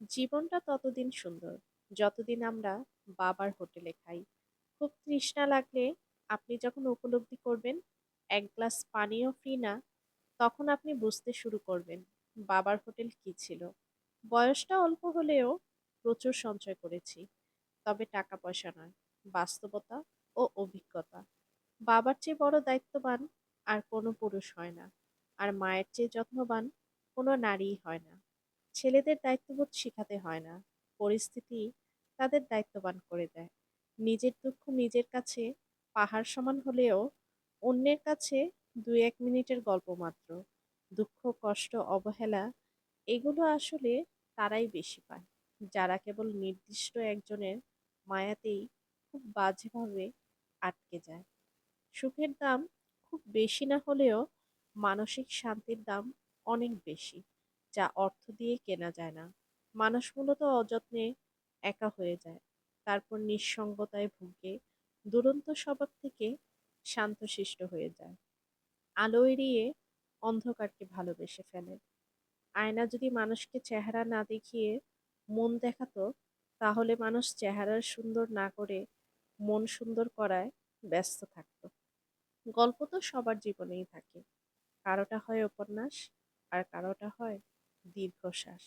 জীবনটা ততদিন সুন্দর যতদিন আমরা বাবার হোটেলে খাই। খুব তৃষ্ণা লাগলে আপনি যখন উপলব্ধি করবেন এক গ্লাস পানিও ফ্রি না, তখন আপনি বুঝতে শুরু করবেন বাবার হোটেল কি ছিল। বয়সটা অল্প হলেও প্রচুর সঞ্চয় করেছি, তবে টাকা পয়সা নয়, বাস্তবতা ও অভিজ্ঞতা। বাবার চেয়ে বড় দায়িত্ববান আর কোনো পুরুষ হয় না, আর মায়ের চেয়ে যত্নবান কোনো নারীই হয় না। ছেলেদের দায়িত্ববোধ শিখাতে হয় না, পরিস্থিতি তাদের দায়িত্ববান করে দেয়। নিজের দুঃখ নিজের কাছে পাহাড় সমান হলেও অন্যের কাছে ২-১ মিনিটের গল্প মাত্র। দুঃখ, কষ্ট, অবহেলা এগুলো আসলে তারাই বেশি পায়, যারা কেবল নির্দিষ্ট একজনের মায়াতেই খুব বাজেভাবে আটকে যায়। সুখের দাম খুব বেশি না হলেও মানসিক শান্তির দাম অনেক বেশি, যা অর্থ দিয়ে কেনা যায় না। মানুষ মূলত অযত্নে একা হয়ে যায়, তারপর নিঃসঙ্গতায় ভুগে দুরন্ত স্বভাব থেকে শান্তশিষ্ট হয়ে যায়। আলো এড়িয়ে অন্ধকারকে ভালোবেসে ফেলে। আয়না যদি মানুষকে চেহারা না দেখিয়ে মন দেখাতো, তাহলে মানুষ চেহারার সুন্দর না করে মন সুন্দর করায় ব্যস্ত থাকতো। গল্প তো সবার জীবনেই থাকে, কারোটা হয় উপন্যাস আর কারোটা হয় দীর্ঘশ্বাস।